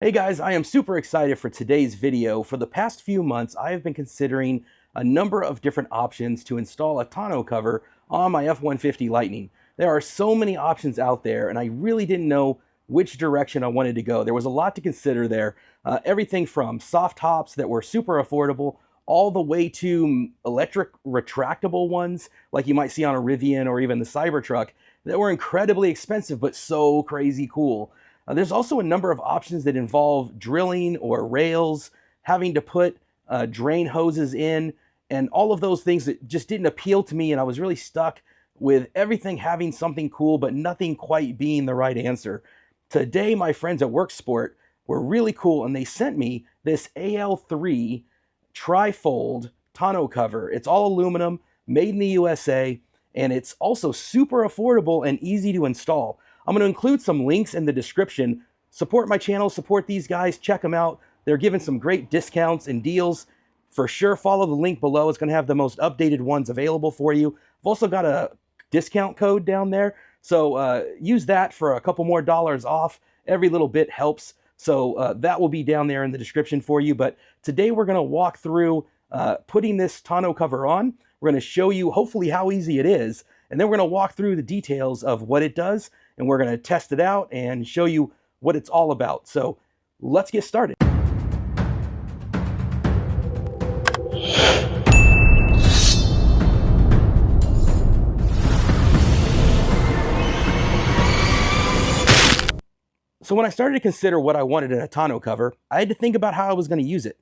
Hey guys, I am super excited for today's video. For the past few months, I have been considering a number of different options to install a tonneau cover on my F-150 Lightning. There are so many options out there, and I really didn't know which direction I wanted to go. There was a lot to consider there. Everything from soft tops that were super affordable, all the way to electric retractable ones, like you might see on a Rivian or even the Cybertruck, that were incredibly expensive, but so crazy cool. There's also a number of options that involve drilling or rails, having to put drain hoses in, and all of those things that just didn't appeal to me, and I was really stuck with everything having something cool, but nothing quite being the right answer. Today, my friends at Worksport were really cool, and they sent me this AL3 trifold tonneau cover. It's all aluminum, made in the USA, and it's also super affordable and easy to install. I'm going to include some links in the description. Support my channel, support these guys, check them out. They're giving some great discounts and deals. For sure, follow the link below. It's going to have the most updated ones available for you. I've also got a discount code down there, so use that for a couple more dollars off. Every little bit helps, so that will be down there in the description for you. But today we're going to walk through putting this tonneau cover on. We're going to show you hopefully how easy it is, and then we're going to walk through the details of what it does, and we're going to test it out and show you what it's all about. So let's get started. So when I started to consider what I wanted in a tonneau cover, I had to think about how I was going to use it.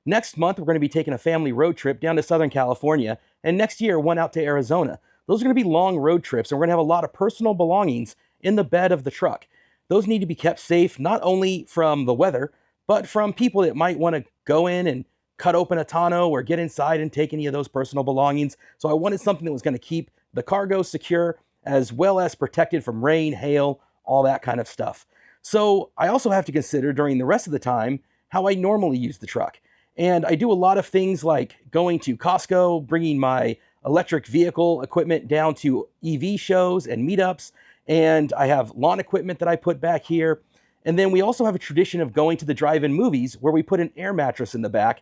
Next month, we're going to be taking a family road trip down to Southern California, and next year, one out to Arizona. Those are going to be long road trips, and we're going to have a lot of personal belongings in the bed of the truck. Those need to be kept safe, not only from the weather, but from people that might want to go in and cut open a tonneau or get inside and take any of those personal belongings. So I wanted something that was going to keep the cargo secure, as well as protected from rain, hail, all that kind of stuff. So I also have to consider during the rest of the time how I normally use the truck. And I do a lot of things like going to Costco, bringing my electric vehicle equipment down to EV shows and meetups, and I have lawn equipment that I put back here. And then we also have a tradition of going to the drive-in movies where we put an air mattress in the back.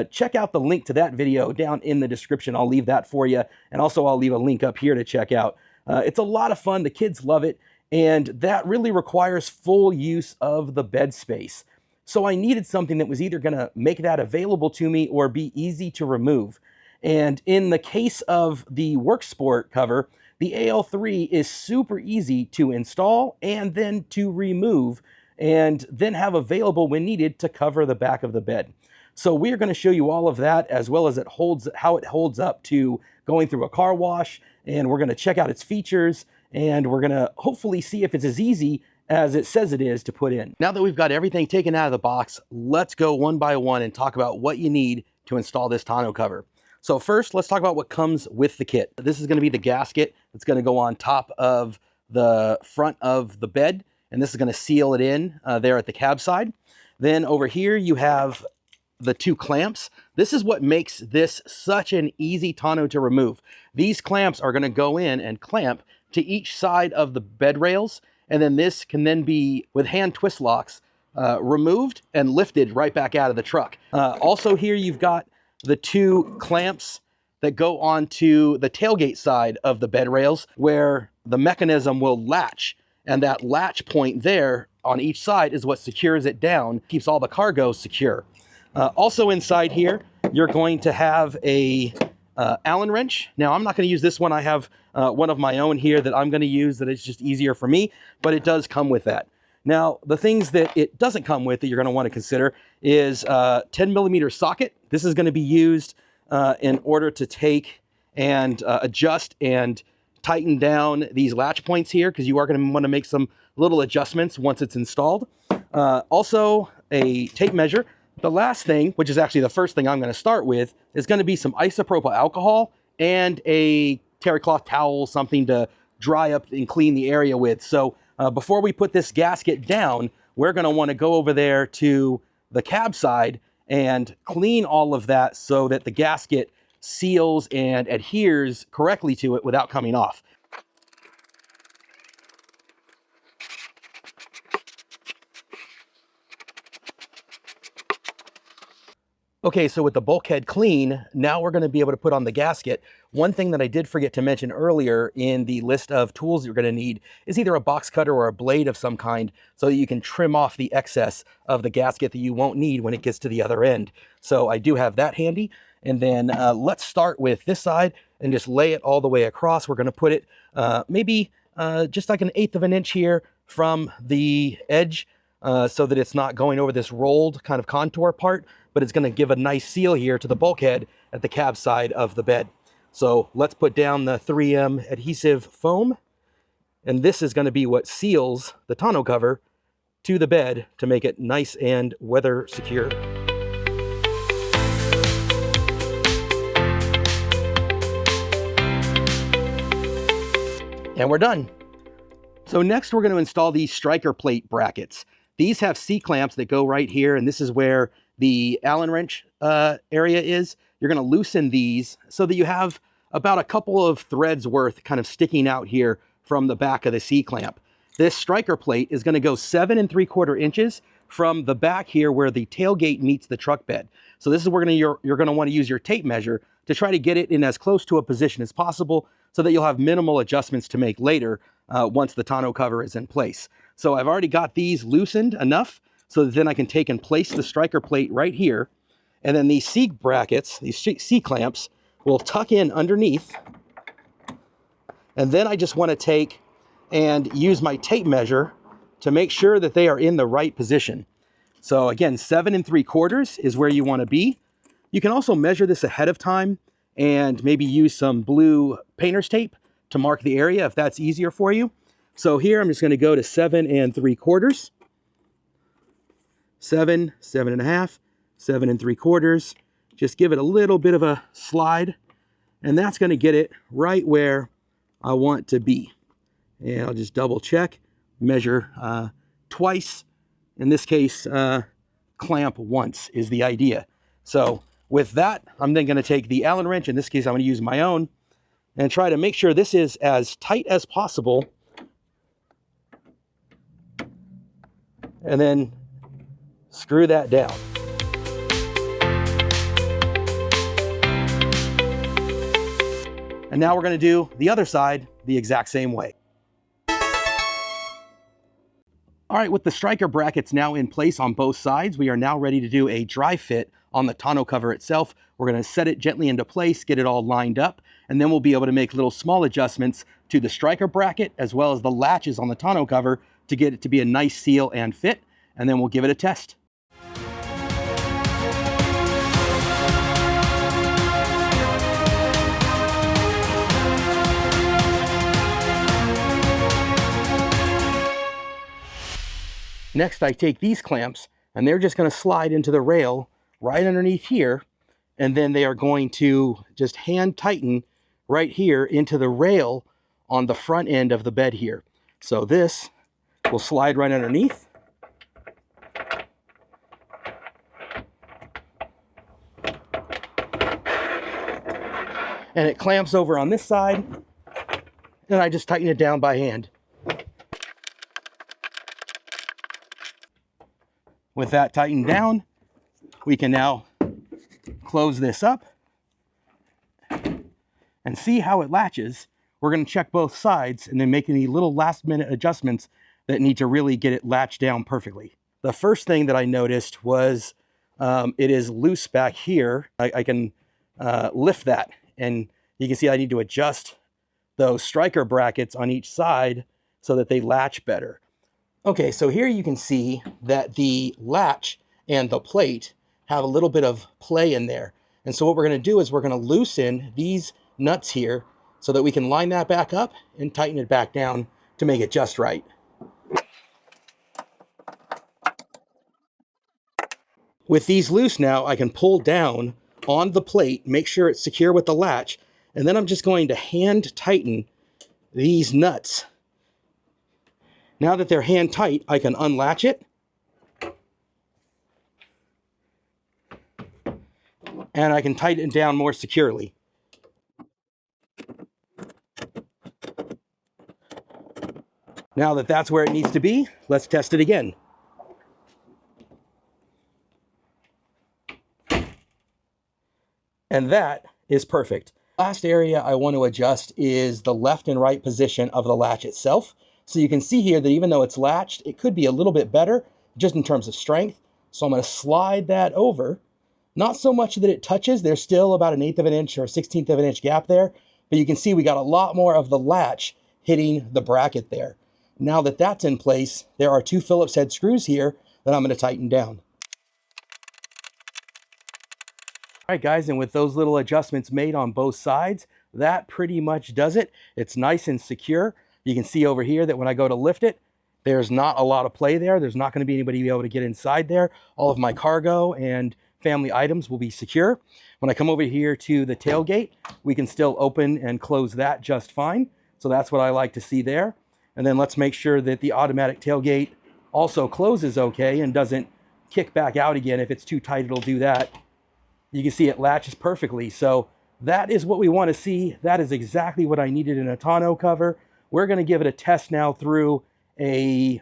Check out the link to that video down in the description. I'll leave that for you. And also I'll leave a link up here to check out. It's a lot of fun. The kids love it. And that really requires full use of the bed space. So I needed something that was either going to make that available to me or be easy to remove. And in the case of the Worksport cover, the AL3 is super easy to install and then to remove and then have available when needed to cover the back of the bed. So we're going to show you all of that, as well as how it holds up to going through a car wash, and we're going to check out its features, and we're going to hopefully see if it's as easy as it says it is to put in. Now that we've got everything taken out of the box, let's go one by one and talk about what you need to install this tonneau cover. So first, let's talk about what comes with the kit. This is going to be the gasket that's going to go on top of the front of the bed, and this is going to seal it in there at the cab side. Then over here you have the two clamps. This is what makes this such an easy tonneau to remove. These clamps are going to go in and clamp to each side of the bed rails, and then this can then be, with hand twist locks, removed and lifted right back out of the truck. Also here you've got the two clamps that go onto the tailgate side of the bed rails, where the mechanism will latch, and that latch point there on each side is what secures it down, keeps all the cargo secure. Also inside here, you're going to have a Allen wrench. Now, I'm not going to use this one. I have one of my own here that I'm going to use that is just easier for me, but it does come with that. Now, the things that it doesn't come with that you're going to want to consider is a 10mm socket. This is going to be used in order to take and adjust and tighten down these latch points here, because you are going to want to make some little adjustments once it's installed. Also, a tape measure. The last thing, which is actually the first thing I'm going to start with, is going to be some isopropyl alcohol and a terry cloth towel, something to dry up and clean the area with. So before we put this gasket down, we're going to want to go over there to the cab side and clean all of that so that the gasket seals and adheres correctly to it without coming off. Okay, so with the bulkhead clean, now we're going to be able to put on the gasket. One thing that I did forget to mention earlier in the list of tools you're going to need is either a box cutter or a blade of some kind so that you can trim off the excess of the gasket that you won't need when it gets to the other end. So I do have that handy. And then let's start with this side and just lay it all the way across. We're going to put it maybe just like 1/8 of an inch here from the edge so that it's not going over this rolled kind of contour part, but it's going to give a nice seal here to the bulkhead at the cab side of the bed. So let's put down the 3M adhesive foam, and this is going to be what seals the tonneau cover to the bed to make it nice and weather secure. And we're done. So next we're going to install these striker plate brackets. These have C-clamps that go right here, and this is where the Allen wrench area is. You're going to loosen these so that you have about a couple of threads worth kind of sticking out here from the back of the C-clamp. This striker plate is going to go 7 3/4 inches from the back here where the tailgate meets the truck bed. So this is where you're going to want to use your tape measure to try to get it in as close to a position as possible so that you'll have minimal adjustments to make later once the tonneau cover is in place. So I've already got these loosened enough so that then I can take and place the striker plate right here. And then these C brackets, these C clamps, will tuck in underneath. And then I just want to take and use my tape measure to make sure that they are in the right position. So again, 7 3/4 is where you want to be. You can also measure this ahead of time and maybe use some blue painter's tape to mark the area if that's easier for you. So here I'm just going to go to 7 3/4, 7, 7.5, 7 3/4. Just give it a little bit of a slide, and that's going to get it right where I want to be. And I'll just double check, measure twice. In this case, clamp once is the idea. So with that, I'm then going to take the Allen wrench. In this case, I'm going to use my own and try to make sure this is as tight as possible. And then screw that down. And now we're going to do the other side the exact same way. All right, with the striker brackets now in place on both sides, we are now ready to do a dry fit on the tonneau cover itself. We're going to set it gently into place, get it all lined up, and then we'll be able to make little small adjustments to the striker bracket as well as the latches on the tonneau cover to get it to be a nice seal and fit, and then we'll give it a test. Next, I take these clamps, and they're just going to slide into the rail right underneath here, and then they are going to just hand tighten right here into the rail on the front end of the bed here. So this will slide right underneath. And it clamps over on this side, and I just tighten it down by hand. With that tightened down, we can now close this up and see how it latches. We're going to check both sides and then make any little last minute adjustments that need to really get it latched down perfectly. The first thing that I noticed was it is loose back here. I can lift that, and you can see I need to adjust those striker brackets on each side so that they latch better. Okay, so here you can see that the latch and the plate have a little bit of play in there. And so what we're going to do is we're going to loosen these nuts here so that we can line that back up and tighten it back down to make it just right. With these loose now, I can pull down on the plate, make sure it's secure with the latch, and then I'm just going to hand tighten these nuts. Now that they're hand tight, I can unlatch it. And I can tighten it down more securely. Now that that's where it needs to be, let's test it again. And that is perfect. Last area I want to adjust is the left and right position of the latch itself. So you can see here that even though it's latched, it could be a little bit better just in terms of strength. So I'm going to slide that over. Not so much that it touches, there's still about an 1/8 of an inch or 1/16 of an inch gap there, but you can see we got a lot more of the latch hitting the bracket there. Now that that's in place, there are 2 Phillips head screws here that I'm going to tighten down. All right, guys, and with those little adjustments made on both sides, that pretty much does it. It's nice and secure. You can see over here that when I go to lift it, there's not a lot of play there. There's not going to be anybody able to get inside there. All of my cargo and family items will be secure. When I come over here to the tailgate, we can still open and close that just fine. So that's what I like to see there. And then let's make sure that the automatic tailgate also closes okay and doesn't kick back out again. If it's too tight, it'll do that. You can see it latches perfectly. So that is what we want to see. That is exactly what I needed in a tonneau cover. We're going to give it a test now through a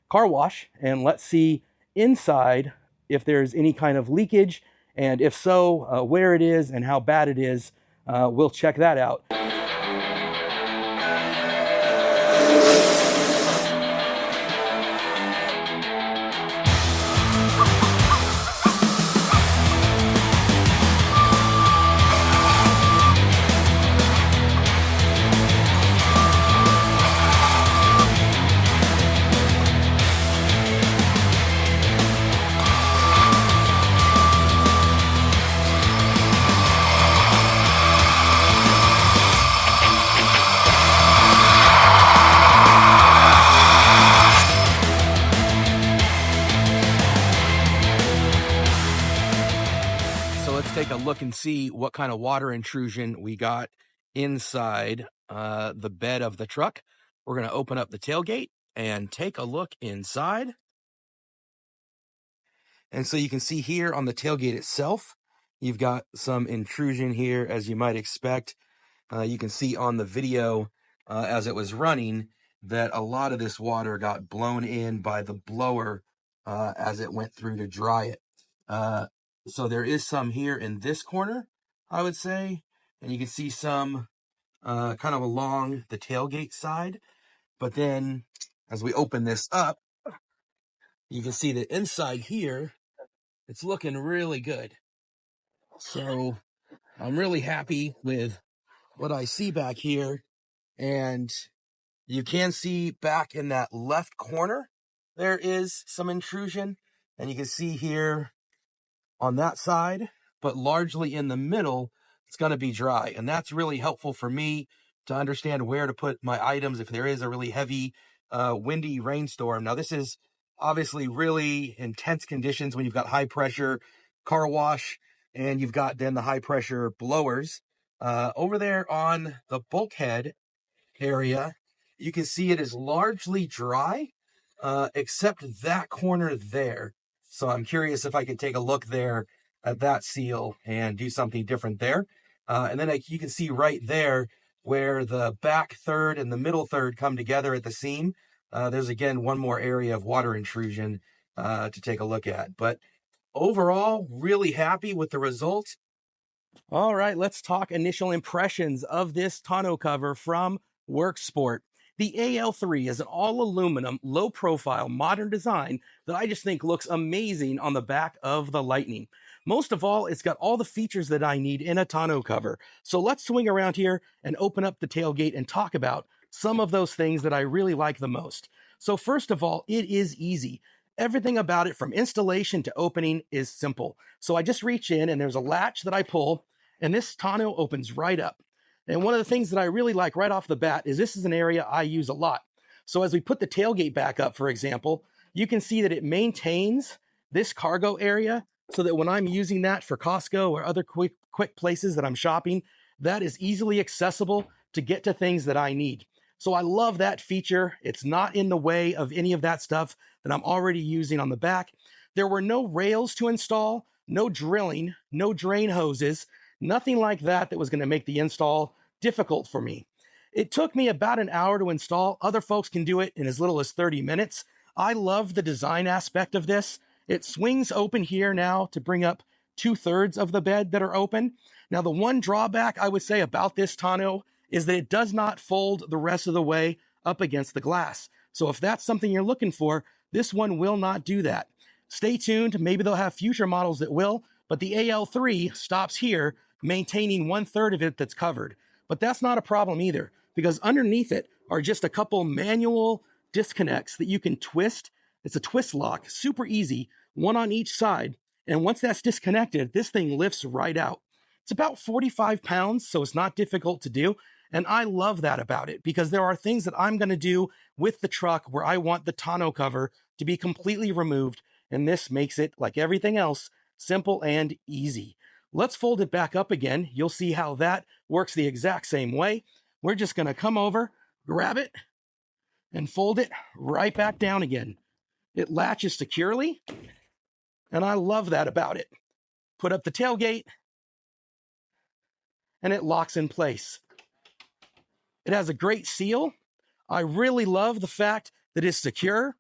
car wash, and let's see inside if there's any kind of leakage, and if so, where it is and how bad it is. We'll check that out. Take a look and see what kind of water intrusion we got inside the bed of the truck. We're going to open up the tailgate and take a look inside. And so you can see here on the tailgate itself, you've got some intrusion here, as you might expect. You can see on the video as it was running that a lot of this water got blown in by the blower as it went through to dry it. So there is some here in this corner, I would say, and you can see some kind of along the tailgate side. But then as we open this up, you can see that inside here, it's looking really good. So I'm really happy with what I see back here. And you can see back in that left corner, there is some intrusion. And you can see here on that side, but largely in the middle, it's going to be dry. And that's really helpful for me to understand where to put my items if there is a really heavy, windy rainstorm. Now, this is obviously really intense conditions when you've got high pressure car wash and you've got then the high pressure blowers. Over there on the bulkhead area, you can see it is largely dry, except that corner there. So I'm curious if I can take a look there at that seal and do something different there. And then you can see right there where the back third and the middle third come together at the seam. There's again one more area of water intrusion to take a look at. But overall, really happy with the result. All right, let's talk initial impressions of this tonneau cover from Worksport. The AL3 is an all-aluminum, low-profile, modern design that I just think looks amazing on the back of the Lightning. Most of all, it's got all the features that I need in a tonneau cover. So let's swing around here and open up the tailgate and talk about some of those things that I really like the most. So first of all, it is easy. Everything about it from installation to opening is simple. So I just reach in and there's a latch that I pull and this tonneau opens right up. And one of the things that I really like right off the bat is this is an area I use a lot. So as we put the tailgate back up, for example, you can see that it maintains this cargo area so that when I'm using that for Costco or other quick places that I'm shopping, that is easily accessible to get to things that I need. So I love that feature. It's not in the way of any of that stuff that I'm already using on the back. There were no rails to install, no drilling, no drain hoses, nothing like that that was going to make the install difficult for me. It took me about an hour to install. Other folks can do it in as little as 30 minutes. I love the design aspect of this. It swings open here now to bring up 2/3 of the bed that are open. Now, the one drawback I would say about this tonneau is that it does not fold the rest of the way up against the glass. So if that's something you're looking for, this one will not do that. Stay tuned. Maybe they'll have future models that will, but the AL3 stops here, maintaining 1/3 of it that's covered. But that's not a problem either, because underneath it are just a couple manual disconnects that you can twist. It's a twist lock, super easy, one on each side. And once that's disconnected, this thing lifts right out. It's about 45 pounds, so it's not difficult to do. And I love that about it, because there are things that I'm going to do with the truck where I want the tonneau cover to be completely removed. And this makes it, like everything else, simple and easy. Let's fold it back up again. You'll see how that works the exact same way. We're just going to come over, grab it, and fold it right back down again. It latches securely, and I love that about it. Put up the tailgate, and it locks in place. It has a great seal. I really love the fact that it's secure,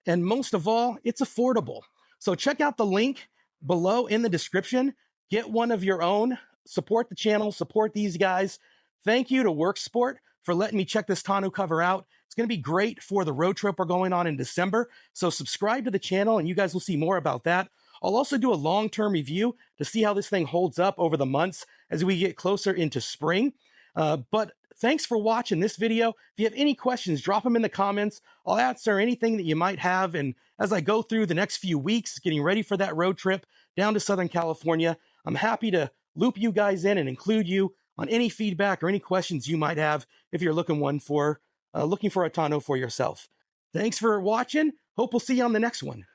and most of all, it's affordable. So check out the link below in the description. Get one of your own. Support the channel, support these guys. Thank you to Worksport for letting me check this tonneau cover out. It's going to be great for the road trip we're going on in December. So subscribe to the channel and you guys will see more about that. I'll also do a long-term review to see how this thing holds up over the months as we get closer into spring. But thanks for watching this video. If you have any questions, drop them in the comments. I'll answer anything that you might have. And as I go through the next few weeks, getting ready for that road trip down to Southern California, I'm happy to loop you guys in and include you on any feedback or any questions you might have if you're looking for a tonneau for yourself. Thanks for watching. Hope we'll see you on the next one.